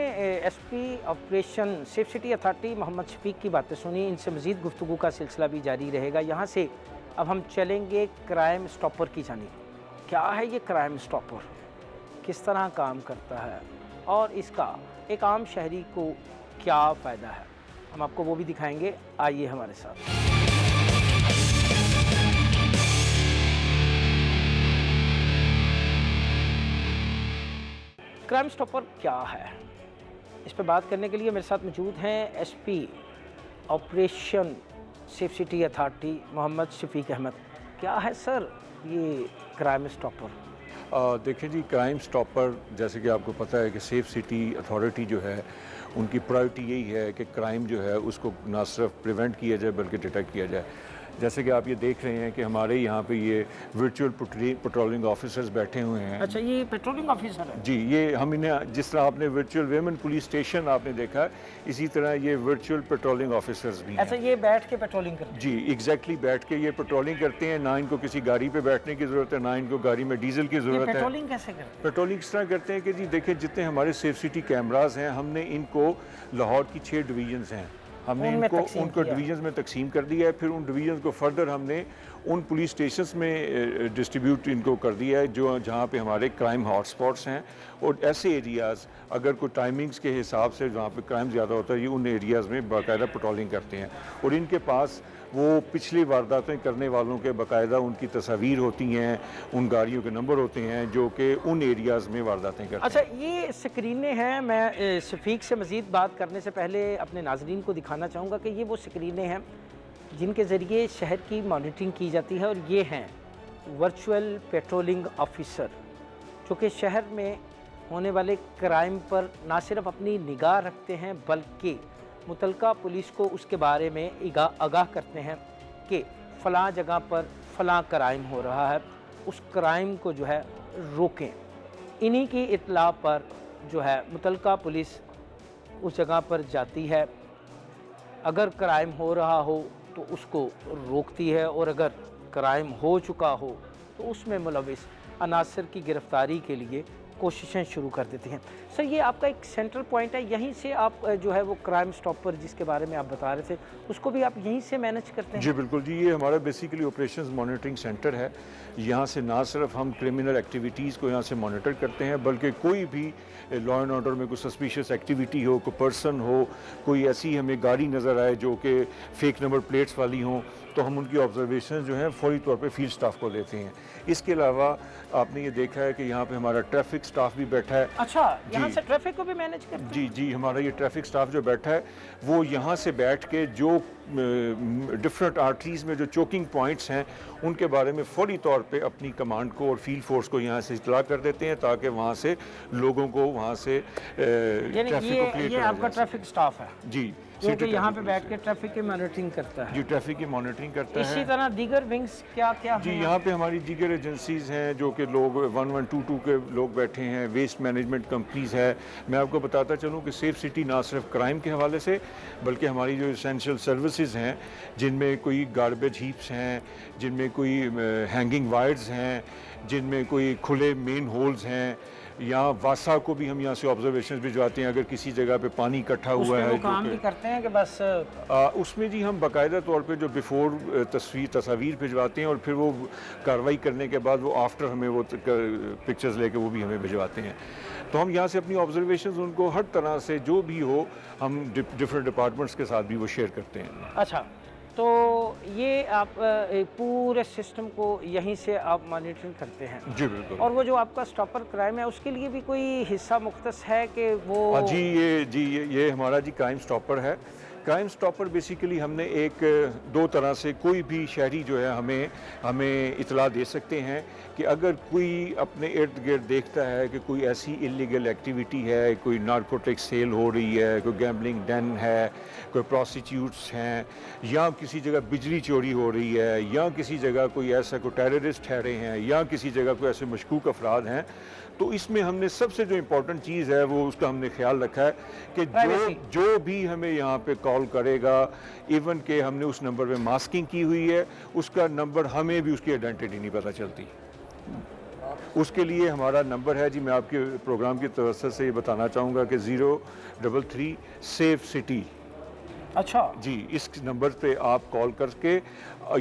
SP operation safe city authority Mohammad Shafiq की बातें सुनी, इनसे मज़ीद गुफ्तगू का सिलसिला भी जारी रहेगा। यहाँ से अब हम चलेंगे क्राइम स्टॉपर की जानिब। क्या है ये क्राइम स्टॉपर, किस तरह काम करता है और इसका एक आम शहरी को क्या फ़ायदा है, हम आपको वो भी दिखाएंगे। आइए हमारे साथ। क्राइम स्टॉपर क्या है, इस पर बात करने के लिए मेरे साथ मौजूद हैं SP operation safe city authority Mohammad Shafiq Ahmad. क्या है सर ये क्राइम स्टॉपर? देखिए जी, क्राइम स्टॉपर जैसे कि आपको पता है कि सेफ सिटी अथॉरिटी जो है उनकी प्रायोरिटी यही है कि क्राइम जो है उसको ना सिर्फ प्रिवेंट किया जाए बल्कि डिटेक्ट किया जाए। जैसे कि आप ये देख रहे हैं कि हमारे यहाँ पे ये वर्चुअल पेट्रोलिंग ऑफिसर्स बैठे हुए हैं। अच्छा, ये पेट्रोलिंग ऑफिसर है? जी, ये हम इन्हें, जिस तरह आपने वर्चुअल वेमेन पुलिस स्टेशन आपने देखा, इसी तरह ये वर्चुअल पेट्रोलिंग ऑफिसर्स भी हैं। अच्छा, ये बैठ के पेट्रोलिंग करते हैं? जी, एग्जैक्टली बैठ के ये पेट्रोलिंग करते हैं। ना इनको किसी गाड़ी पे बैठने की ज़रूरत है, ना इनको गाड़ी में डीजल की ज़रूरत है। पेट्रोलिंग कैसे करते हैं? पेट्रोलिंग इस तरह करते हैं कि जी देखिए, जितने हमारे सेफ सिटी कैमरास हैं हमने इनको लाहौर की 6 डिवीजन्स हैं, हमने उनको डिवीजन्स में तकसीम कर दिया है। फिर उन डिवीजन्स को फर्दर हमने उन पुलिस स्टेशंस में डिस्ट्रीब्यूट इनको कर दिया है जो जहाँ पे हमारे क्राइम हॉटस्पॉट्स हैं। और ऐसे एरियाज़ अगर कोई टाइमिंग्स के हिसाब से जहाँ पे क्राइम ज़्यादा होता है, ये उन एरियाज़ में बाकायदा पेट्रोलिंग करते हैं। और इनके पास वो पिछली वारदातें करने वालों के बाकायदा उनकी तस्वीर होती हैं, उन गाड़ियों के नंबर होते हैं जो कि उन एरियाज़ में वारदातें करते हैं। अच्छा, ये स्क्रीनें हैं। मैं शफीक से मज़ीद बात करने से पहले अपने नाजरीन को दिखाना चाहूँगा कि ये वो स्क्रीनें हैं जिनके ज़रिए शहर की मॉनिटरिंग की जाती है। और ये हैं वर्चुअल पेट्रोलिंग ऑफिसर जो कि शहर में होने वाले क्राइम पर ना सिर्फ अपनी निगाह रखते हैं बल्कि मुतलका पुलिस को उसके बारे में आगाह करते हैं कि फ़लाँ जगह पर फ़लाँ क्राइम हो रहा है, उस क्राइम को जो है रोकें। इन्हीं की इत्तला पर जो है मुतलका पुलिस उस जगह पर जाती है, अगर क्राइम हो रहा हो तो उसको रोकती है और अगर क्राइम हो चुका हो तो उसमें मुलविस अनासर की गिरफ़्तारी के लिए कोशिशें शुरू कर देती हैं। सर, ये आपका एक सेंट्रल पॉइंट है, यहीं से आप जो है वो क्राइम स्टॉपर जिसके बारे में आप बता रहे थे उसको भी आप यहीं से मैनेज करते हैं? जी बिल्कुल जी, ये हमारा बेसिकली ऑपरेशंस मॉनिटरिंग सेंटर है। यहाँ से ना सिर्फ हम क्रिमिनल एक्टिविटीज़ को यहाँ से मॉनिटर करते हैं बल्कि कोई भी लॉ एंड ऑर्डर में कोई सस्पिशियस एक्टिविटी हो, कोई पर्सन हो, कोई ऐसी हमें गाड़ी नज़र आए जो कि फ़ेक नंबर प्लेट्स वाली हों, तो हम उनकी ऑब्जर्वेशन जो है फौरी तौर पे फील्ड स्टाफ को देते हैं। इसके अलावा आपने ये देखा है कि यहाँ पे हमारा ट्रैफिक स्टाफ भी बैठा है। अच्छा, यहाँ से ट्रैफिक को भी मैनेज करते हैं? जी जी, हमारा ये ट्रैफिक स्टाफ जो बैठा है वो यहाँ से बैठ के जो डिफरेंट आर्टरीज़ में जो चोकिंग पॉइंट्स हैं उनके बारे में फौरी तौर पे अपनी कमांड को और फील्ड फोर्स को यहाँ से इत्तला कर देते हैं ताकि वहाँ से लोगों को वहाँ से ट्रैफिक को क्लियर ये आपका ट्रैफिक स्टाफ है जी, जो कि यहाँ पे बैठ के ट्रैफिक की मॉनिटरिंग करता है? जी, ट्रैफिक की मॉनिटरिंग करता है। इसी तरह दीगर विंग्स क्या क्या जी, हैं? यहाँ पे हमारी दीगर एजेंसीज़ हैं जो कि लोग 1122 के लोग बैठे हैं, वेस्ट मैनेजमेंट कंपनीज़ है। मैं आपको बताता चलूँ कि सेफ सिटी ना सिर्फ क्राइम के हवाले से बल्कि हमारी जो एसेंशियल सर्विसेज हैं जिनमें कोई गार्बेज हीप्स हैं, जिनमें कोई हैंगिंग वायर्स हैं, जिनमें कोई खुले मेन होल्स हैं, यहाँ वासा को भी हम यहाँ से ऑब्जर्वेशन भिजवाते हैं अगर किसी जगह पे पानी इकट्ठा हुआ है। वो काम भी करते हैं कि बस उसमें जी हम बाकायदा तौर पे जो बिफोर तस्वीर भिजवाते हैं और फिर वो कार्रवाई करने के बाद वो आफ्टर हमें वो पिक्चर्स लेके वो भी हमें भिजवाते हैं। तो हम यहाँ से अपनी ऑब्जर्वेशंस उनको हर तरह से जो भी हो हम डिफरेंट डिपार्टमेंट्स के साथ भी वो शेयर करते हैं। अच्छा, तो ये आप पूरे सिस्टम को यहीं से आप मॉनिटरिंग करते हैं? जी बिल्कुल। और वो जो आपका स्टॉपर क्राइम है उसके लिए भी कोई हिस्सा मुख्तस है कि वो? जी ये हमारा जी क्राइम स्टॉपर है। क्राइम स्टॉपर बेसिकली हमने एक दो तरह से कोई भी शहरी जो है हमें इतला दे सकते हैं कि अगर कोई अपने इर्द गिर्द देखता है कि कोई ऐसी इलीगल एक्टिविटी है, कोई नारकोटिक सेल हो रही है, कोई गैम्बलिंग डन है, कोई प्रोस्टिट्यूट्स हैं, या किसी जगह बिजली चोरी हो रही है, या किसी जगह कोई ऐसा कोई टेररिस्ट ठहरे हैं, या किसी जगह कोई ऐसे मशकूक अफराद हैं, तो इसमें हमने सबसे जो इम्पोर्टेंट चीज़ है वो उसका हमने ख्याल रखा है कि जो भी हमें यहाँ पे कॉल करेगा, इवन के हमने उस नंबर पे मास्किंग की हुई है, उसका नंबर हमें भी उसकी आइडेंटिटी नहीं पता चलती। उसके लिए हमारा नंबर है जी, मैं आपके प्रोग्राम की तवज्जो से ये बताना चाहूँगा कि 033 सेफ सिटी। अच्छा जी, इस नंबर पे आप कॉल करके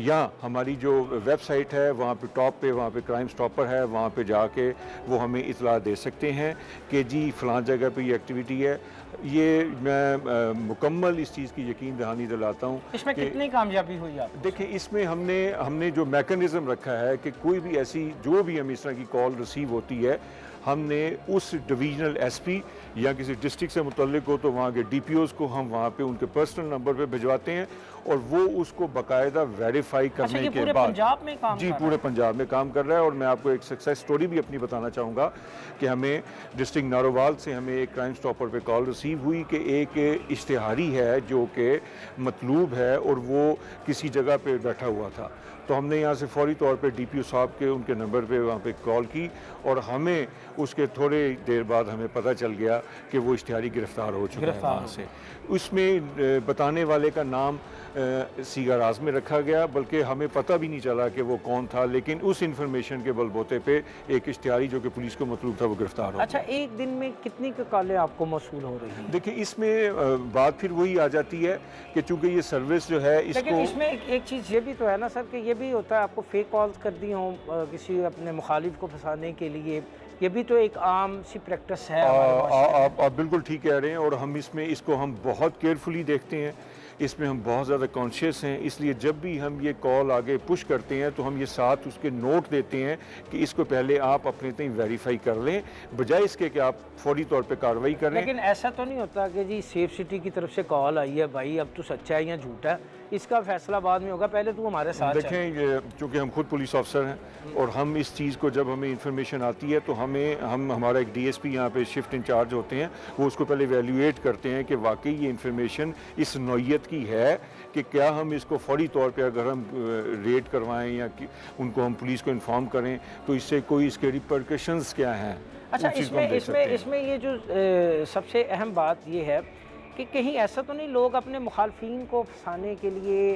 या हमारी जो वेबसाइट है वहाँ पे टॉप पे वहाँ पे क्राइम स्टॉपर है, वहाँ पे जाके वो हमें इतला दे सकते हैं कि जी फ़लाँ जगह पे ये एक्टिविटी है। ये मैं मुकम्मल इस चीज़ की यकीन दहानी दिलाता हूँ। इसमें कितनी कामयाबी हुई आप? देखिए, इसमें हमने जो मैकेनिज़्म रखा है कि कोई भी ऐसी जो भी हम इस तरह की कॉल रिसीव होती है, हमने उस डिवीजनल एसपी या किसी डिस्ट्रिक्ट से मुतल्लिक हो तो वहाँ के डीपीओज़ को हम वहाँ पे उनके पर्सनल नंबर पे भिजवाते हैं और वो उसको बाकायदा वेरीफाई करने ये के पूरे बाद पंजाब में काम जी कर पूरे पंजाब में काम कर रहा है। और मैं आपको एक सक्सेस स्टोरी भी अपनी बताना चाहूँगा कि हमें डिस्ट्रिक्ट नारोवाल से हमें एक क्राइम स्टॉपर पे कॉल रिसीव हुई कि एक इश्तिहारी है जो कि मतलूब है और वो किसी जगह पे बैठा हुआ था। तो हमने यहाँ से फौरी तौर पे डीपीओ साहब के उनके नंबर पे वहाँ पे कॉल की और हमें उसके थोड़े देर बाद हमें पता चल गया कि वो इश्तिहारी गिरफ्तार हो चुका है वहाँ से। उसमें बताने वाले का नाम सीगा राज में रखा गया, बल्कि हमें पता भी नहीं चला कि वो कौन था, लेकिन उस इंफॉर्मेशन के बलबूते पे एक इश्तिहारी जो कि पुलिस को मतलूब था वो गिरफ्तार हो गया। अच्छा, एक दिन में कितनी कॉलें आपको मौसूल हो रही हैं? देखिए, इसमें बात फिर वही आ जाती है कि चूँकि ये सर्विस जो है लेकिन इसको इसमें एक चीज़ ये भी तो है ना सर कि ये भी होता है आपको फेक कॉल्स कर दी हों किसी अपने मुखालिफ को फंसाने के लिए, ये भी तो एक आम सी प्रैक्टिस है हमारे माशरे में। आप बिल्कुल ठीक कह रहे हैं और हम इसको हम बहुत केयरफुली देखते हैं, इसमें हम बहुत ज़्यादा कॉन्शियस हैं। इसलिए जब भी हम ये कॉल आगे पुश करते हैं तो हम ये साथ उसके नोट देते हैं कि इसको पहले आप अपने तक वेरीफाई कर लें, बजाय इसके कि आप फौरी तौर पे कार्रवाई करें। लेकिन ऐसा तो नहीं होता कि जी सेफ सिटी की तरफ से कॉल आई है, भाई अब तो सच्चा है या झूठा है, इसका फैसला बाद में होगा, पहले तू हमारे साथ चल। देखें, चूँकि हम खुद पुलिस ऑफिसर हैं और हम इस चीज़ को जब हमें इंफॉर्मेशन आती है तो हमारा एक डीएसपी यहाँ पे शिफ्ट इंचार्ज होते हैं, वो उसको पहले वैल्यूएट करते हैं कि वाकई ये इंफॉर्मेशन इस नौइयत की है कि क्या हम इसको फौरी तौर पे अगर हम रेड करवाएं या उनको हम पुलिस को इन्फॉर्म करें तो इससे कोई इसके रिपरकशंस क्या हैं। अच्छा, इसमें ये जो सबसे अहम बात ये है कि कहीं ऐसा तो नहीं लोग अपने मुखालफिन को फंसाने के लिए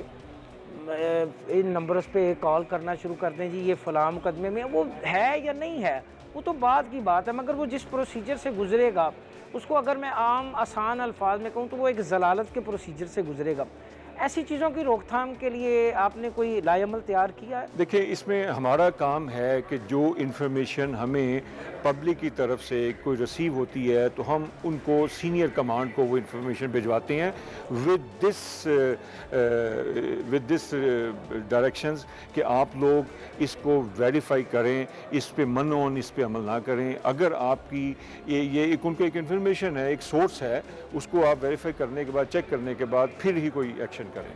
इन नंबर्स पे कॉल करना शुरू कर दें, जी ये फ़लाँ मुकदमे में, वो है या नहीं है वो तो बाद की बात है, मगर वो जिस प्रोसीजर से गुजरेगा उसको अगर मैं आम आसान अल्फाज में कहूँ तो वो एक जलालत के प्रोसीजर से गुजरेगा। ऐसी चीज़ों की रोकथाम के लिए आपने कोई लाएअमल तैयार किया है? देखिए, इसमें हमारा काम है कि जो इन्फॉर्मेशन हमें पब्लिक की तरफ से कोई रिसीव होती है तो हम उनको सीनियर कमांड को वो इन्फॉर्मेशन भिजवाते हैं विद दिस डायरेक्शंस कि आप लोग इसको वेरीफाई करें, इस पे मनोन इस पे अमल ना करें। अगर आपकी ये एक उनको एक इन्फॉर्मेशन है, एक सोर्स है, उसको आप वेरीफाई करने के बाद, चेक करने के बाद फिर ही कोई एक्शन करें।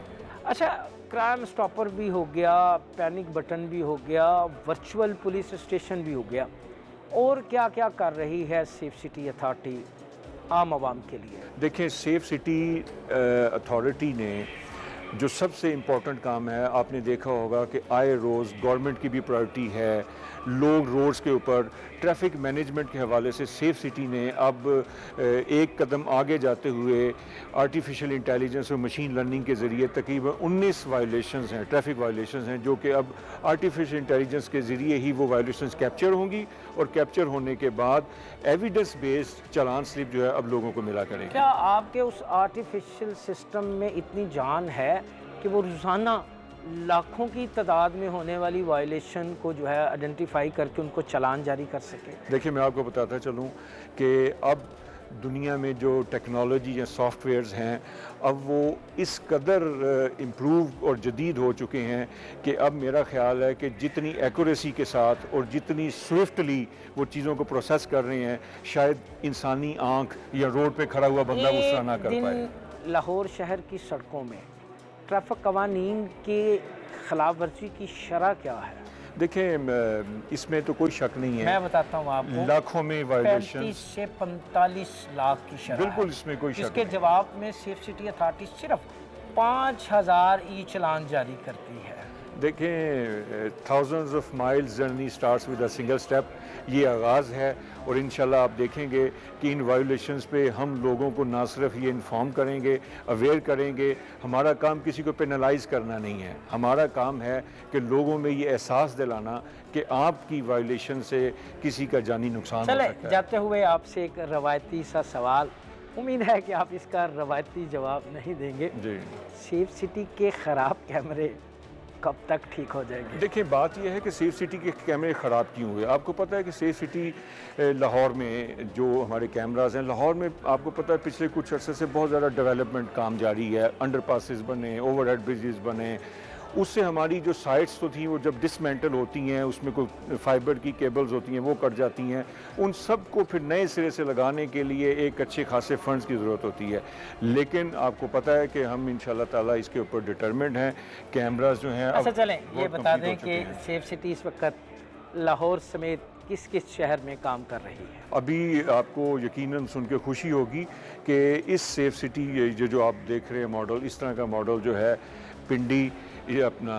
अच्छा, क्राइम स्टॉपर भी हो गया, पैनिक बटन भी हो गया, वर्चुअल पुलिस स्टेशन भी हो गया, और क्या क्या कर रही है सेफ सिटी अथॉरिटी आम आवाम के लिए? देखें, सेफ सिटी अथॉरिटी ने जो सबसे इम्पोर्टेंट काम है, आपने देखा होगा कि आए रोज़ गवर्नमेंट की भी प्रायोरिटी है, लोग रोड्स के ऊपर ट्रैफिक मैनेजमेंट के हवाले से सेफ सिटी ने अब एक कदम आगे जाते हुए आर्टिफिशियल इंटेलिजेंस और मशीन लर्निंग के ज़रिए तकरीबन 19 वायलेशंस हैं, ट्रैफिक वायलेशंस हैं, जो कि अब आर्टिफिशियल इंटेलिजेंस के ज़रिए ही वो वायलेशंस कैप्चर होंगी और कैप्चर होने के बाद एविडेंस बेस्ड चालान स्लिप जो है अब लोगों को मिला करेंगे। क्या आपके उस आर्टिफिशियल सिस्टम में इतनी जान है कि वो रोज़ाना लाखों की तादाद में होने वाली वायलेशन को जो है आइडेंटिफाई करके उनको चालान जारी कर सके? देखिए, मैं आपको बताता चलूँ कि अब दुनिया में जो टेक्नोलॉजी या सॉफ्टवेयर्स हैं, अब वो इस कदर इम्प्रूव और जदीद हो चुके हैं कि अब मेरा ख्याल है कि जितनी एक्यूरेसी के साथ और जितनी स्विफ्टली वो चीज़ों को प्रोसेस कर रहे हैं, शायद इंसानी आँख या रोड पे खड़ा हुआ बंदा उस तरह ना कर पाए। लाहौर शहर की सड़कों में ट्रैफिक कवानीन के खिलाफ वर्जी की शरह क्या है? देखें, इसमें तो कोई शक नहीं है, मैं बताता हूँ आपको, लाखों में वायलेशन, 35 से 45 लाख की शरह बिल्कुल, है। इसमें कोई शक इसके नहीं। जवाब में सेफ सिटी अथॉरिटी सिर्फ 5000 ई चालान जारी करती है। देखें, thousands of miles journey starts with a single step, ये आगाज़ है और इंशाल्लाह आप देखेंगे कि इन वायोलेशंस पे हम लोगों को ना सिर्फ ये इन्फॉर्म करेंगे, अवेयर करेंगे। हमारा काम किसी को पेनलाइज करना नहीं है, हमारा काम है कि लोगों में ये एहसास दिलाना कि आपकी वायोलेशन से किसी का जानी नुकसान हो चले सकता है। जाते हुए आपसे एक रवायती सा सवाल, उम्मीद है कि आप इसका रवायती जवाब नहीं देंगे। जी, सेफ सिटी के ख़राब कैमरे कब तक ठीक हो जाएंगे? देखिए, बात यह है कि सेफ सिटी के कैमरे ख़राब क्यों हुए। आपको पता है कि सेफ सिटी लाहौर में जो हमारे कैमराज हैं, लाहौर में आपको पता है पिछले कुछ अरसे से बहुत ज़्यादा डेवलपमेंट काम जारी है, अंडरपासेस बने, ओवरहेड ब्रिजेस बने, उससे हमारी जो साइट्स तो थी वो जब डिसमेंटल होती हैं, उसमें कोई फाइबर की केबल्स होती हैं वो कट जाती हैं, उन सब को फिर नए सिरे से लगाने के लिए एक अच्छे खासे फंड्स की ज़रूरत होती है। लेकिन आपको पता है कि हम इंशाल्लाह ताला इसके ऊपर डिटरमिन्ड हैं। कैमराज जो हैं, अच्छा, अब चलें ये बहुत बता complete दें हो चुके कि हैं। सेफ सिटी इस वक्त लाहौर समेत किस किस शहर में काम कर रही है? अभी आपको यकीनन सुन के खुशी होगी कि इस सेफ सिटी ये जो आप देख रहे हैं मॉडल, इस तरह का मॉडल जो है पिंडी, ये अपना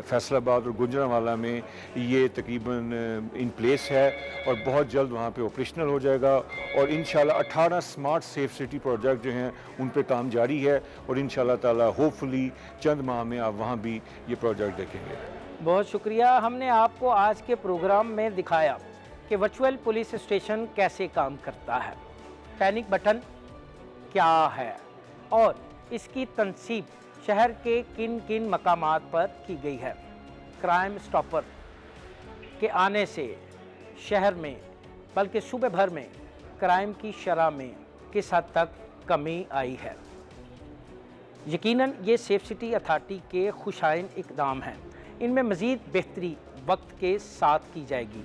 फैसलाबाद और गुजरांवाला में ये तकरीबन इन प्लेस है और बहुत जल्द वहाँ पे ऑपरेशनल हो जाएगा। और इंशाल्लाह 18 स्मार्ट सेफ सिटी प्रोजेक्ट जो हैं उन पे काम जारी है और इंशाल्लाह ताला होपफुली चंद माह में आप वहाँ भी ये प्रोजेक्ट देखेंगे। बहुत शुक्रिया। हमने आपको आज के प्रोग्राम में दिखाया कि वर्चुअल पुलिस स्टेशन कैसे काम करता है, पैनिक बटन क्या है और इसकी तनसीब शहर के किन किन मकामात पर की गई है। क्राइम स्टॉपर के आने से शहर में बल्कि सूबे भर में क्राइम की शरह में किस हद तक कमी आई है। यकीनन ये सेफ सिटी अथॉरिटी के खुशाइन इकदाम हैं, इनमें मज़ीद बेहतरी वक्त के साथ की जाएगी।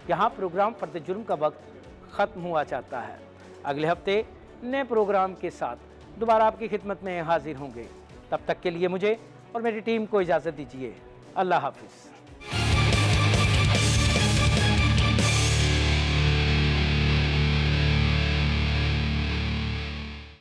यहाँ प्रोग्राम फर्द जुर्म का वक्त ख़त्म हुआ चाहता है। अगले हफ्ते नए प्रोग्राम के साथ दोबारा आपकी खिदमत में हाजिर होंगे। तब तक के लिए मुझे और मेरी टीम को इजाज़त दीजिए। अल्लाह हाफिज़।